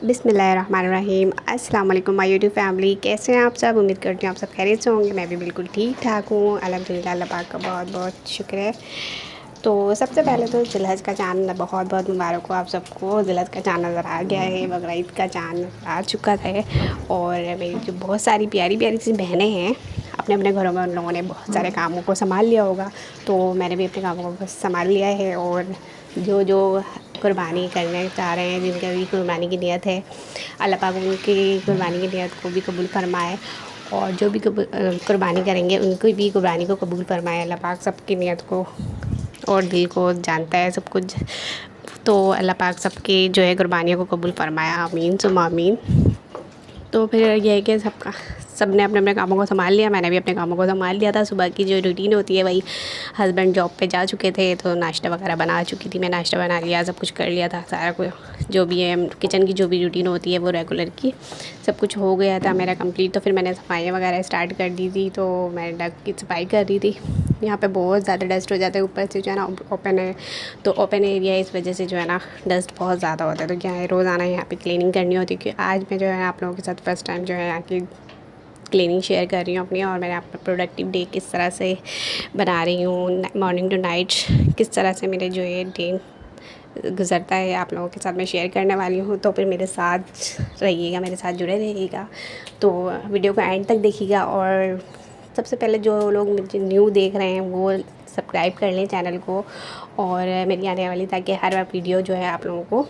बिस्मिल्लाहिर्रहमानिर्रहीम। अस्सलाम वालेकुम माय यूट्यूब फैमिली, कैसे हैं आप सब। उम्मीद करती हूँ आप सब खैरियत से होंगे। मैं भी बिल्कुल ठीक ठाक हूँ, अल्हम्दुलिल्लाह। अल्लाह पाक का बहुत बहुत शुक्र है। तो सबसे पहले तो जिलहज का चाँद बहुत बहुत मुबारक हो आप सबको। जिलहज का चाँद नज़र आ गया है, बकरीद का चाँद आ चुका है। और मेरी जो बहुत सारी प्यारी प्यारी सी बहनें हैं, अपने अपने घरों में उन लोगों ने बहुत सारे कामों को संभाल लिया होगा। तो मैंने भी अपने कामों को बस संभाल लिया है। और जो जो कुर्बानी करने चाह रहे हैं, जिनका भी कुर्बानी की नीयत है, अल्लाह पाक उनकी कुर्बानी की नीयत को भी कबूल फरमाए। और जो भी कुर्बानी करेंगे उनकी भी कुर्बानी को कबूल फरमाए। अल्लाह पाक सबकी नीयत को और दिल को जानता है सब कुछ। तो अल्लाह पाक सबकी जो है कुर्बानियों को कबूल फरमाए, आमीन सुम्मा आमीन। तो फिर ये है कि सब ने अपने अपने कामों को संभाल लिया, मैंने भी अपने कामों को संभाल लिया था। सुबह की जो रूटीन होती है वही, हस्बैंड जॉब पे जा चुके थे तो नाश्ता वगैरह बना चुकी थी मैं, नाश्ता बना लिया, सब कुछ कर लिया था। सारा कुछ जो भी है किचन की जो भी रूटीन होती है वो रेगुलर की सब कुछ हो गया था मेरा कंप्लीट। तो फिर मैंने सफाइयाँ वगैरह स्टार्ट कर दी थी। तो मैं डक की सफाई कर रही थी। यहाँ पे बहुत ज़्यादा डस्ट हो जाता है, ऊपर से जो है ना ओपन है, तो ओपन एरिया है, इस वजह से जो है ना डस्ट बहुत ज़्यादा होता है। तो क्या है, रोज़ाना यहाँ पे क्लीनिंग करनी होती है। क्योंकि आज मैं जो है आप लोगों के साथ फर्स्ट टाइम जो है यहाँ की क्लीनिंग शेयर कर रही हूँ अपनी। और मैंने अपना प्रोडक्टिव डे किस तरह से बना रही हूँ, मॉर्निंग टू नाइट किस तरह से मेरे जो ये डे गुज़रता है, आप लोगों के साथ मैं शेयर करने वाली हूँ। तो फिर मेरे साथ रहिएगा, मेरे साथ जुड़े रहिएगा। तो वीडियो को एंड तक देखिएगा। और सबसे पहले जो लोग मुझे न्यू देख रहे हैं वो सब्सक्राइब कर लें चैनल को, और मेरी आने वाली ताकि हर वीडियो जो है आप लोगों को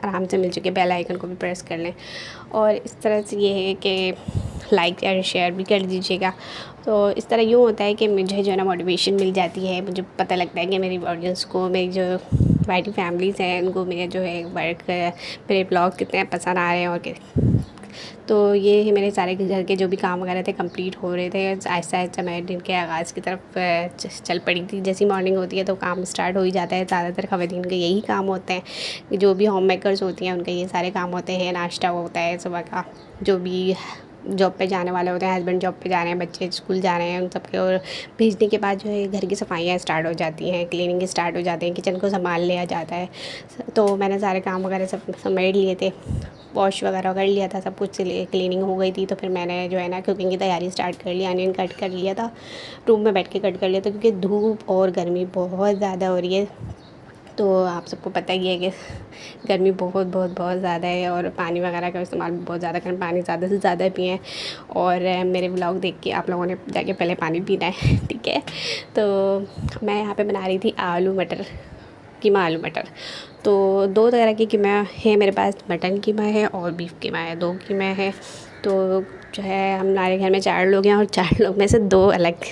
आराम से मिल चुके। बेल आइकन को भी प्रेस कर लें। और इस तरह से ये है कि लाइक एंड शेयर भी कर दीजिएगा। तो इस तरह यूँ होता है कि मुझे जो है ना मोटिवेशन मिल जाती है, मुझे पता लगता है कि मेरी ऑडियंस को, मेरी जो वाइटी फैमिलीज़ हैं उनको मेरे जो है वर्क, मेरे ब्लॉग कितने पसंद आ रहे हैं। और तो ये है, मेरे सारे घर के जो भी काम वगैरह थे कंप्लीट हो रहे थे। आहिस्ता आहिस्ता मैं दिन के आगाज़ की तरफ चल पड़ी थी। जैसी मॉर्निंग होती है तो काम स्टार्ट हो ही जाता है। ज़्यादातर ख़वातीन के यही काम होते हैं, जो भी होम मेकर्स होती हैं उनके ये सारे काम होते हैं। नाश्ता होता है सुबह का, जो भी जॉब पे जाने वाले होते हैं, हस्बैंड जॉब पे जा रहे हैं, बच्चे स्कूल जा रहे हैं, उन सबके और भेजने के बाद जो है घर की सफाइयाँ स्टार्ट हो जाती हैं, क्लीनिंग स्टार्ट हो जाती है, किचन को संभाल लिया जाता है। तो मैंने सारे काम वगैरह सब समेट लिए थे, वॉश वगैरह कर लिया था, सब कुछ क्लीनिंग हो गई थी। तो फिर मैंने जो है ना कुकिंग की तैयारी स्टार्ट कर ली। अनियन कट कर लिया था, रूम में बैठ के कट कर लिया था, क्योंकि धूप और गर्मी बहुत ज़्यादा हो रही है। तो आप सबको पता ही है कि गर्मी बहुत बहुत बहुत ज़्यादा है। और पानी वगैरह का इस्तेमाल भी बहुत ज़्यादा करें, पानी ज़्यादा से ज़्यादा पिएँ। और मेरे व्लॉग देख के आप लोगों ने जाके पहले पानी पीना है, ठीक है। तो मैं यहाँ पे बना रही थी आलू मटर, कीमा आलू मटर। तो दो तरह की कीमा है मेरे पास, मटन कीमा है और बीफ कीमा है, दो कीमा है। तो जो है हमारे घर में 4 लोग हैं, और 4 लोग में से 2 अलग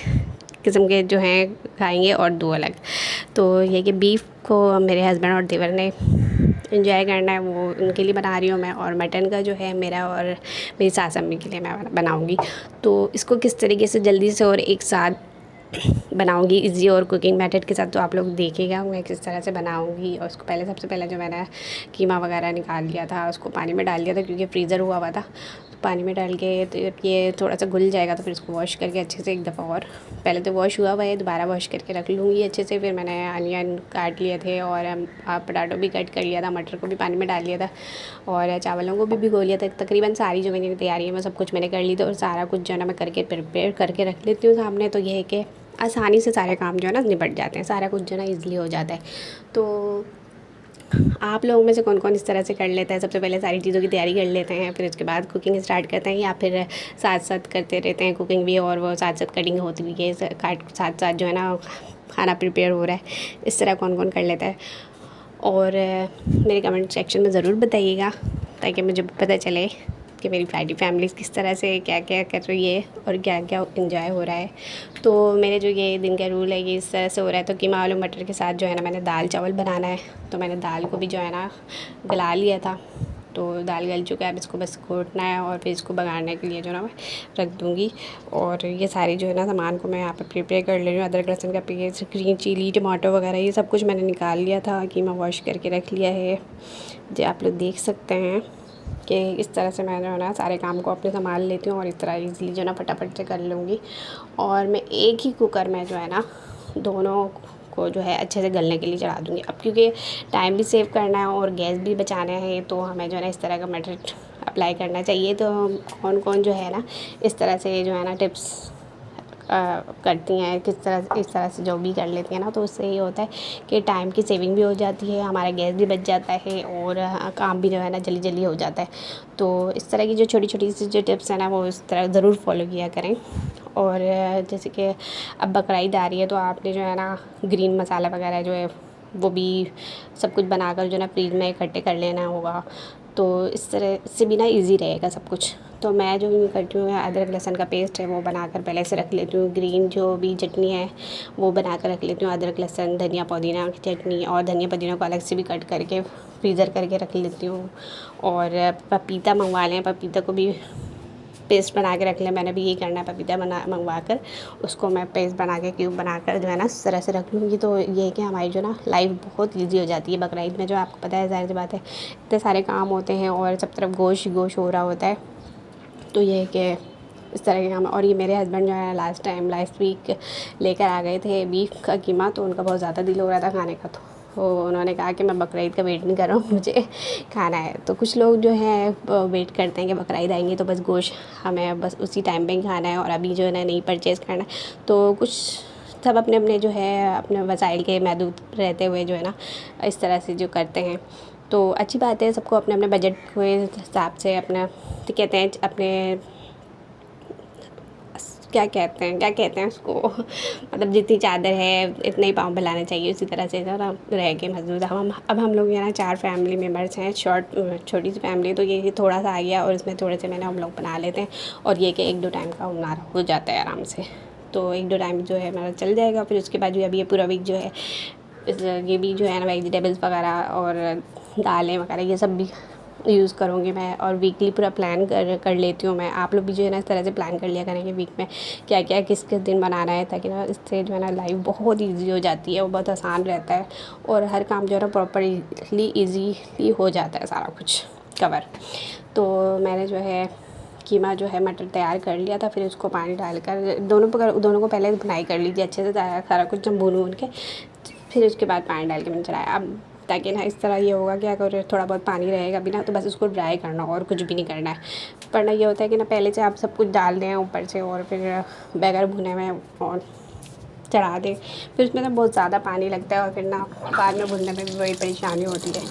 किस्म के जो हैं खाएंगे और 2 अलग। तो ये कि बीफ को मेरे हस्बैंड और देवर ने एंजॉय करना है, वो उनके लिए बना रही हूँ मैं। और मटन का जो है मेरा और मेरी सास अम्मी के लिए मैं बनाऊँगी। तो इसको किस तरीके से जल्दी से और एक साथ बनाऊंगी इजी और कुकिंग मेथड के साथ, तो आप लोग देखिएगा मैं किस तरह से बनाऊंगी। और उसको पहले, सबसे पहले जो मैंने कीमा वगैरह निकाल लिया था उसको पानी में डाल दिया था, क्योंकि फ्रीज़र हुआ हुआ था। तो पानी में डाल के तो ये थोड़ा सा घुल जाएगा, तो फिर इसको वॉश करके अच्छे से एक दफ़ा और, पहले तो वॉश हुआ हुआ है, दोबारा वॉश करके रख लूँगी अच्छे से। फिर मैंने अनियन काट लिए थे और पोटैटो भी कट कर लिया था, मटर को भी पानी में डाल लिया था, और चावलों को भी भिगो लिया था। तकरीबन सारी जो मेरी तैयारी है मैं सब कुछ मैंने कर ली थी। और सारा कुछ जो है ना मैं करके प्रिपेयर करके रख लेती हूँ सामने। तो ये है कि आसानी से सारे काम जो है ना निपट जाते हैं, सारा कुछ जो है ना ईज़िली हो जाता है। तो आप लोगों में से कौन कौन इस तरह से कर लेता है, सबसे पहले सारी चीज़ों की तैयारी कर लेते हैं फिर उसके बाद कुकिंग स्टार्ट करते हैं, या फिर साथ साथ करते रहते हैं कुकिंग भी और वो साथ साथ कटिंग होती भी है, साथ साथ जो है ना खाना प्रिपेयर हो रहा है। इस तरह कौन कौन कर लेता है। और मेरे कमेंट सेक्शन में ज़रूर बताइएगा, ताकि मुझे पता चले कि मेरी फ्लाइटी फैमिलीज़ किस तरह से क्या क्या कर रही है और क्या क्या इंजॉय हो रहा है। तो मेरे जो ये दिन का रूल है ये इस तरह से हो रहा है। तो कीमा आलू मटर के साथ जो है ना मैंने दाल चावल बनाना है, तो मैंने दाल को भी जो है ना गला लिया था। तो दाल गल चुका है, अब इसको बस घोटना है और फिर इसको बघाड़ने के लिए जो है ना मैं रख दूँगी। और ये सारी जो है ना सामान को मैं यहाँ पर प्रिपेयर कर ले रही हूँ। अदरक लहसुन का पेस्ट, ग्रीन चिली, टमाटो वगैरह ये सब कुछ मैंने निकाल लिया था, कीमा वॉश करके रख लिया है। जो आप लोग देख सकते हैं कि इस तरह से मैं जो है ना सारे काम को अपने संभाल लेती हूँ, और इस तरह ईज़िली जो है ना फटाफट से कर लूँगी। और मैं एक ही कुकर में जो है ना दोनों को जो है अच्छे से गलने के लिए चढ़ा दूँगी। अब क्योंकि टाइम भी सेव करना है और गैस भी बचाना है, तो हमें जो है ना इस तरह का मटर अप्लाई करना चाहिए। तो कौन कौन जो है ना इस तरह से जो है ना टिप्स करती हैं, किस तरह इस तरह से जो भी कर लेती हैं ना, तो उससे ये होता है कि टाइम की सेविंग भी हो जाती है, हमारा गैस भी बच जाता है और काम भी जो है ना जल्दी जल्दी हो जाता है। तो इस तरह की जो छोटी छोटी सी जो टिप्स हैं ना वो इस तरह ज़रूर फॉलो किया करें। और जैसे कि अब बकरा ईद आ रही है, तो आपने जो है ना ग्रीन मसाला वगैरह जो है वो भी सब कुछ बनाकर जो है ना फ्रीज में इकट्ठे कर लेना होगा। तो इस तरह से भी ना ईज़ी रहेगा सब कुछ। तो मैं जो यूँ करती हूँ, अदरक लहसुन का पेस्ट है वो बनाकर पहले से रख लेती हूँ। ग्रीन जो भी चटनी है वो बनाकर रख लेती हूँ। अदरक लहसुन धनिया पुदीना की चटनी, और धनिया पुदीना को अलग से भी कट करके फ्रीज़र करके रख लेती हूँ। और पपीता मंगवा लें, पपीता को भी पेस्ट बना के रख लें। मैंने भी यही करना है, पपीता मंगवा कर उसको मैं पेस्ट बना के क्यूब बनाकर जो है ना इस तरह से रख लूँगी। तो ये है कि हमारी जो ना लाइफ बहुत ईजी हो जाती है। बकरा ईद में जो आपको पता है, ज़ाहिर सी बात है, इतने सारे काम होते हैं और सब तरफ गोश्त गोश्त हो रहा होता है। तो ये है कि इस तरह के काम। और ये मेरे हस्बैंड जो है लास्ट वीक लेकर आ गए थे बीफ का कीमा, तो उनका बहुत ज़्यादा दिल हो रहा था खाने का। तो उन्होंने कहा कि मैं बकरा ईद का वेट नहीं कर रहा हूँ, मुझे खाना है। तो कुछ लोग जो हैं वेट करते हैं कि बकरा ईद आएंगे तो बस गोश्त हमें बस उसी टाइम पे ही खाना है और अभी जो है ना नहीं परचेज़ करना है। तो कुछ सब अपने अपने जो है अपने वसाइल के महदूद रहते हुए जो है ना इस तरह से जो करते हैं। तो अच्छी बात है, सबको अपने अपने बजट के हिसाब से अपना कहते हैं अपने क्या कहते हैं उसको मतलब जितनी चादर है इतने ही पाँव फैलाने चाहिए, उसी तरह से ज़रा रह के मजबूत। अब हम लोग यहाँ 4 फैमिली मेम्बर्स हैं, छोटी सी फैमिली। तो ये थोड़ा सा आ गया और इसमें थोड़े से मैंने हम लोग बना लेते हैं। और ये कि 1-2 टाइम का उनार हो जाता है आराम से। तो 1-2 टाइम जो है हमारा चल जाएगा। फिर उसके बाद जो अभी ये पूरा वीक जो है ये भी जो है ना वेजिटेबल्स वगैरह और दालें वगैरह ये सब भी यूज़ करूँगी मैं। और वीकली पूरा प्लान कर लेती हूँ मैं। आप लोग भी जो है ना इस तरह से प्लान कर लिया करेंगे वीक में क्या क्या किस किस दिन बनाना है, ताकि ना इससे जो है ना लाइफ बहुत ईजी हो जाती है और बहुत आसान रहता है और हर काम जो है ना प्रॉपरली ईजीली हो जाता है सारा कुछ कवर। तो मैंने जो है कीमा जो है मटर तैयार कर लिया था, फिर उसको पानी डालकर दोनों को पहले भुनाई कर लीजिए अच्छे से, सारा कुछ जब भून के फिर उसके बाद पानी डाल के मैंने चलाया। अब ताकि ना इस तरह ये होगा कि अगर थोड़ा बहुत पानी रहेगा भी ना तो बस उसको ड्राई करना और कुछ भी नहीं करना है। वरना ये होता है कि ना पहले से आप सब कुछ डाल दें ऊपर से और फिर बैगन भुने में और चढ़ा दें, फिर उसमें ना बहुत ज़्यादा पानी लगता है और फिर ना बाद में भुनने में भी बड़ी परेशानी होती है।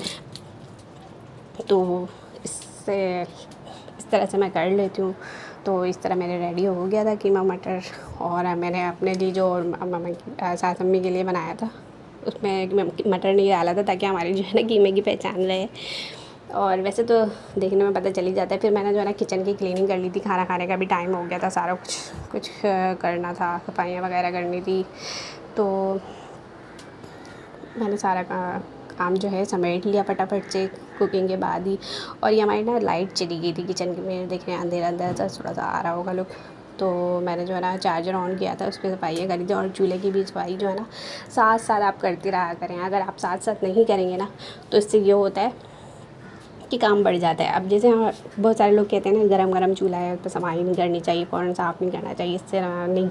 तो इससे इस तरह से मैं कर लेती हूँ। तो इस तरह मेरे रेडी हो गया था कीमा मटर। और मैंने अपने लिए जो सास अम्मी के लिए बनाया था उसमें मटर नहीं डाला था ताकि हमारी जो है ना कीमे की पहचान रहे। और वैसे तो देखने में पता चल ही जाता है। फिर मैंने जो है ना किचन की क्लीनिंग कर ली थी, खाना खाने का भी टाइम हो गया था, सारा कुछ करना था, सफाइयाँ वगैरह करनी थी। तो मैंने सारा काम जो है समेट लिया फटाफट से कुकिंग के बाद ही। और ये हमारी ना लाइट चली गई थी किचन में, देख रहे हैं अंधेरा अंधेरा सा थोड़ा सा आ रहा होगा लुक। तो मैंने जो है ना चार्जर ऑन किया था, उसकी सफाइयाँ करी थी। और चूल्हे की भी सफाई जो है ना साथ साथ आप करते रहा करें। अगर आप साथ साथ नहीं करेंगे ना तो इससे ये होता है कि काम बढ़ जाता है। अब जैसे बहुत सारे लोग कहते हैं ना गरम गरम चूल्हा है उस पर सफाई नहीं करनी चाहिए, फ़ौरन साफ़ नहीं करना चाहिए, इससे नहीं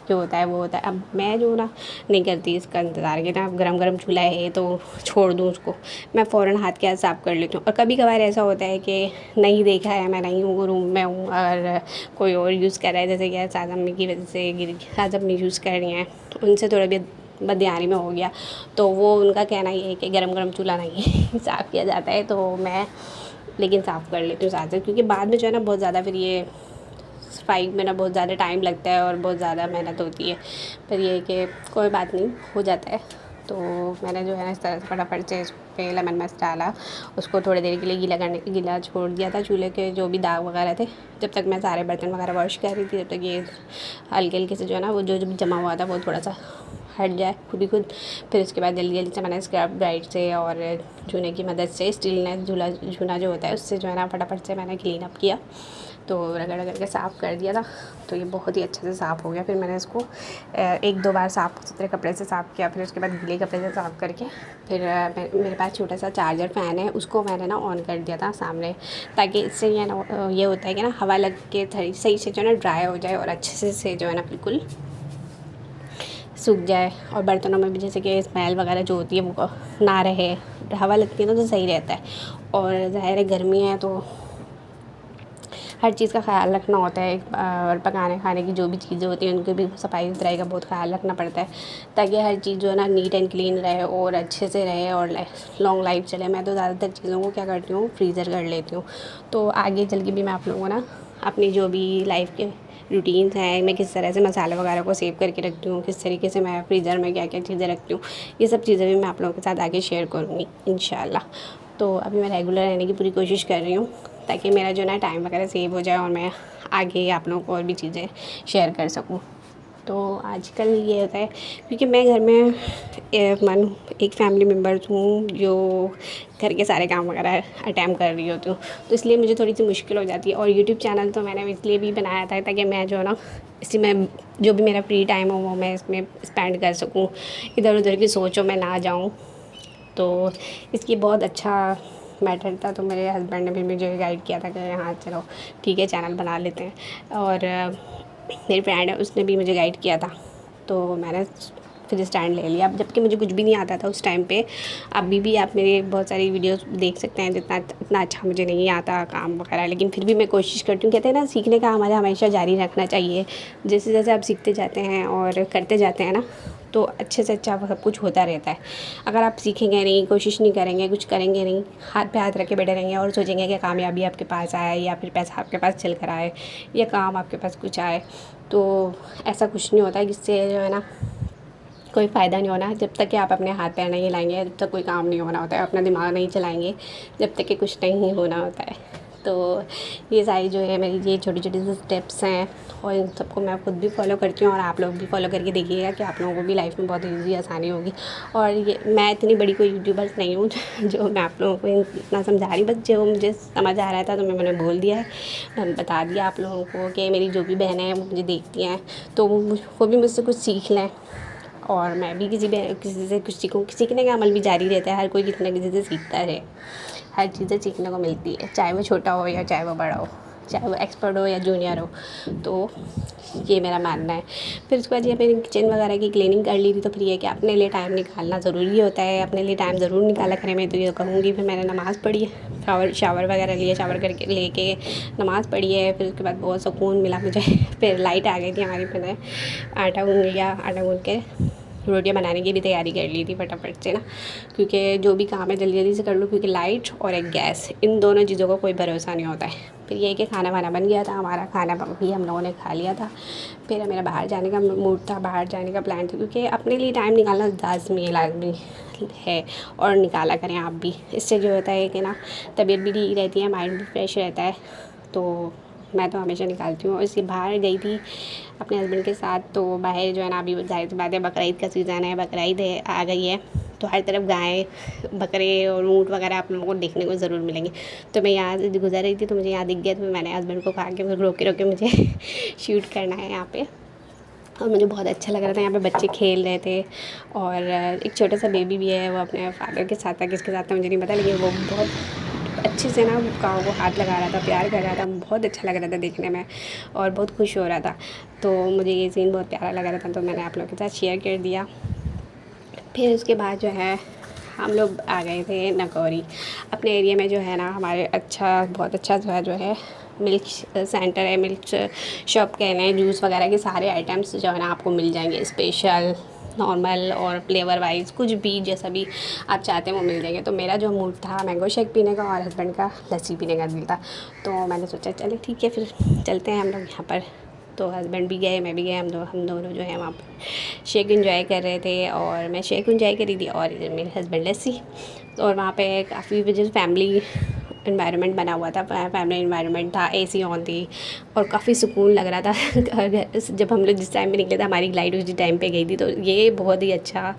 जो होता है वो होता है। अब मैं जो ना नहीं करती इसका इंतज़ार कि ना गरम गरम चूल्हा है तो छोड़ दूँ उसको, मैं फ़ौरन हाथ के हाथ साफ़ कर लेती हूँ। और कभी कभार ऐसा होता है कि नहीं देखा है, मैं नहीं हूँ रूम में हूँ और कोई और यूज़ कर रहा है, जैसे कि सास अम्मी की वजह से सास अम्मी यूज़ कर रही हैं, उनसे थोड़ा भी बदयानी में हो गया। तो वो उनका कहना ये है कि गरम गरम चूल्हा नहीं साफ़ किया जाता है। तो मैं लेकिन साफ़ कर लेती हूँ साथ साथ, क्योंकि बाद में जो है ना बहुत ज़्यादा फिर ये सफाई में ना बहुत ज़्यादा टाइम लगता है और बहुत ज़्यादा मेहनत होती है। फिर ये कि कोई बात नहीं, हो जाता है। तो मैंने जो है ना इस तरह से फटाफट से इस पर लेमन मस डाला, उसको थोड़ी देर के लिए गीला छोड़ दिया था चूल्हे के जो भी दाग वगैरह थे। जब तक मैं सारे बर्तन वगैरह वॉश कर रही थी, जब तक ये हल्के हल्के से जो है ना वो जो जमा हुआ था वो थोड़ा सा हट जाए खुद ही खुद। फिर उसके बाद जल्दी जल्दी से मैंने स्क्रब ब्राइट से और जूने की मदद से स्टील जूना जो होता है उससे जो है ना फटाफट से मैंने क्लीन अप किया। तो रगड़ रगड़ के साफ़ कर दिया था, तो ये बहुत ही अच्छे से साफ़ हो गया। फिर मैंने इसको 1-2 बार साफ़ सुथरे कपड़े से साफ़ किया, फिर उसके बाद गीले कपड़े से साफ़ करके फिर मेरे पास छोटा सा चार्जर फ़ैन है, उसको मैंने ना ऑन कर दिया था सामने, ताकि इससे ये ना ये होता है कि ना हवा लग के सही से जो है ना ड्राई हो जाए और अच्छे से जो है ना बिल्कुल सूख जाए, और बर्तनों में भी जैसे कि स्मेल वगैरह जो होती है वो ना रहे, हवा लगती है ना तो सही रहता है। और ज़ाहिर है गर्मी है तो हर चीज़ का ख़्याल रखना होता है, और पकाने खाने की जो भी चीज़ें होती हैं उनकी भी सफाई सुथराई का बहुत ख़्याल रखना पड़ता है, ताकि हर चीज़ जो है ना नीट एंड क्लीन रहे और अच्छे से रहे और लॉन्ग लाइफ चले। मैं तो ज़्यादातर चीज़ों को क्या करती हूँ, फ्रीज़र कर लेती हूँ। तो आगे चल के भी मैं आप लोगों को ना अपनी जो भी लाइफ के रूटीन्स हैं, मैं किस तरह से मसाले वगैरह को सेव करके रखती हूँ, किस तरीके से मैं फ्रीज़र में क्या क्या चीज़ें रखती हूँ, ये सब चीज़ें भी मैं आप लोगों के साथ आगे शेयर करूँगी इंशाल्लाह। तो अभी मैं रेगुलर रहने की पूरी कोशिश कर रही हूँ, ताकि मेरा जो ना टाइम वगैरह सेव हो जाए और मैं आगे आप लोगों को और भी चीज़ें शेयर कर सकूँ। तो आजकल ये होता है क्योंकि मैं घर में एक फैमिली मेम्बर्स हूँ जो घर के सारे काम वगैरह अटेम्प्ट कर रही होती हूँ, तो इसलिए मुझे थोड़ी सी मुश्किल हो जाती है। और यूट्यूब चैनल तो मैंने इसलिए भी बनाया था ताकि मैं जो है ना इसी में जो भी मेरा फ्री टाइम हो वो मैं इसमें स्पेंड कर सकूँ, इधर उधर की सोचों में ना जाऊँ। तो इसकी बहुत अच्छा मैटर था, तो मेरे हस्बैंड ने भी मुझे गाइड किया था कि हाँ चलो ठीक है चैनल बना लेते हैं। और मेरी फ्रेंड है उसने भी मुझे गाइड किया था, तो मैंने फिर स्टैंड ले लिया। जबकि मुझे कुछ भी नहीं आता था उस टाइम पे। अभी भी आप मेरे बहुत सारी वीडियोस देख सकते हैं, जितना इतना अच्छा मुझे नहीं आता काम वगैरह, लेकिन फिर भी मैं कोशिश करती हूँ। कहते हैं ना सीखने का हमारा हमेशा जारी रखना चाहिए। जैसे जैसे आप सीखते जाते हैं और करते जाते हैं ना, तो अच्छे से अच्छा सब कुछ होता रहता है। अगर आप सीखेंगे नहीं, कोशिश नहीं करेंगे, कुछ करेंगे नहीं, हाथ पे हाथ रख के बैठे रहेंगे और सोचेंगे कि कामयाबी आपके पास आए या फिर पैसा आपके पास चल कर आए या काम आपके पास कुछ आए, तो ऐसा कुछ नहीं होता है। जिससे जो है ना कोई फ़ायदा नहीं होना। जब तक कि आप अपने हाथ पैर नहीं हिलाएंगे तब तक कोई काम नहीं होना होता है। अपना दिमाग नहीं चलाएंगे जब तक कि कुछ नहीं होना होता है। तो ये सारी जो है मेरी ये छोटी छोटी सी स्टेप्स हैं, और इन सबको मैं खुद भी फॉलो करती हूँ और आप लोग भी फॉलो करके देखिएगा कि आप लोगों को भी लाइफ में बहुत ईज़ी आसानी होगी। और ये मैं इतनी बड़ी कोई यूट्यूबर्स नहीं हूँ जो मैं आप लोगों को इतना समझा रही, बस जो मुझे समझ आ रहा था तो मैंने बोल दिया है, मैंने बता दिया आप लोगों को कि मेरी जो भी बहनें हैं वो मुझे देखती हैं तो वो भी मुझसे कुछ सीख लें, और मैं भी किसी से कुछ सीखूँ। सीखने का अमल भी जारी रहता है, हर कोई किसी न किसी से सीखता है। हर चीज़ें सीखने को मिलती है, चाहे वो छोटा हो या चाहे वो बड़ा हो, चाहे वो एक्सपर्ट हो या जूनियर हो। तो ये मेरा मानना है। फिर उसके बाद ये मैंने किचन वगैरह की क्लीनिंग कर ली थी, तो फिर ये कि अपने लिए टाइम निकालना ज़रूरी होता है। अपने लिए टाइम ज़रूर निकाला करें, मैं तो ये कहूँगी। फिर मैंने नमाज़ पढ़ी है, शावर वगैरह लिया, शावर करके लेके नमाज़ पढ़ी है। फिर उसके बाद बहुत सुकून मिला मुझे। फिर लाइट आ गई थी हमारी, मैंने आटा गूँध लिया, आटा गूँध के रोटियां बनाने की भी तैयारी कर ली थी फटाफट से ना, क्योंकि जो भी काम है जल्दी जल्दी से कर लूँ, क्योंकि लाइट और एक गैस, इन दोनों चीज़ों का कोई भरोसा नहीं होता है। फिर ये कि खाना वाना बन गया था, हमारा खाना भी हम लोगों ने खा लिया था। फिर मेरा बाहर जाने का मूड था, बाहर जाने का प्लान था, क्योंकि अपने लिए टाइम निकालना लाजमी है, और निकाला करें आप भी। इससे जो होता है कि ना तबीयत भी ठीक रहती है, माइंड भी फ्रेश रहता है। तो मैं तो हमेशा निकालती हूँ। और इसके बाहर गई थी अपने हस्बैंड के साथ, तो बाहर जो है ना अभी ज़ाहिर सी बात है बकरीद का सीज़न है, बकरीद है आ गई है, तो हर तरफ गाय बकरे और ऊँट वगैरह आप लोगों को देखने को ज़रूर मिलेंगे। तो मैं यहाँ से गुजर रही थी तो मुझे यहाँ दिख गया, तो मैंने हस्बैंड को कहा कि रोके रोके मुझे शूट करना है यहाँ पे। और मुझे बहुत अच्छा लग रहा था, यहाँ पे बच्चे खेल रहे थे, और एक छोटा सा बेबी भी है, वो अपने फादर के साथ था, किसके साथ था मुझे नहीं पता, लेकिन वो बहुत अच्छे से ना काऊ को हाथ लगा रहा था, प्यार कर रहा था। बहुत अच्छा लग रहा था देखने में और बहुत खुश हो रहा था। तो मुझे ये सीन बहुत प्यारा लग रहा था, तो मैंने आप लोगों के साथ शेयर कर दिया। फिर उसके बाद जो है हम लोग आ गए थे नगौरी। अपने एरिया में जो है ना हमारे बहुत अच्छा जो है मिल्क सेंटर है, मिल्क शॉप कह लें, जूस वगैरह के सारे आइटम्स जो है ना आपको मिल जाएंगे, स्पेशल, नॉर्मल और फ्लेवर वाइज कुछ भी जैसा भी आप चाहते हैं वो मिल जाएंगे। तो मेरा जो मूड था मैंगो शेक पीने का और हस्बैंड का लस्सी पीने का दिल था, तो मैंने सोचा चले ठीक है फिर चलते हैं हम लोग यहाँ पर। तो हस्बैंड भी गए, मैं भी गए, हम दोनों जो है वहाँ पर शेक एंजॉय कर रहे थे, और मैं शेक एंजॉय करी थी और मेरे हस्बैंड लस्सी। और वहाँ पे काफ़ी वजह फैमिली इन्वायरमेंट बना हुआ था, फैमिली इन्वायरमेंट था, एसी ऑन थी और काफ़ी सुकून लग रहा था। जब हम लोग जिस टाइम पे निकले थे, हमारी फ्लाइट उसी टाइम पे गई थी, तो ये बहुत ही अच्छा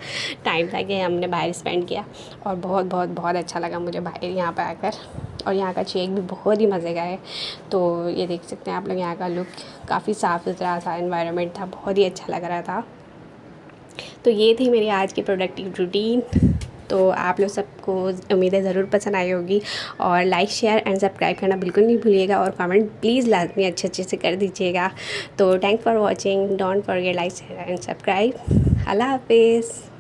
टाइम था कि हमने बाहर स्पेंड किया, और बहुत बहुत बहुत अच्छा लगा मुझे बाहर यहाँ पर आकर। और यहाँ का शेक भी बहुत ही मज़े का है। तो ये देख सकते हैं आप लोग, यहाँ का लुक काफ़ी साफ़ सुथरा सा इन्वायरमेंट था, बहुत ही अच्छा लग रहा था। तो ये थी मेरी आज की प्रोडक्टिव रूटीन। तो आप लोग सबको उम्मीद है ज़रूर पसंद आई होगी। और लाइक शेयर एंड सब्सक्राइब करना बिल्कुल नहीं भूलिएगा, और कमेंट प्लीज़ लाजमी अच्छे से कर दीजिएगा। तो thanks for watching, don't forget like share and subscribe. अल्लाह हाफिज़।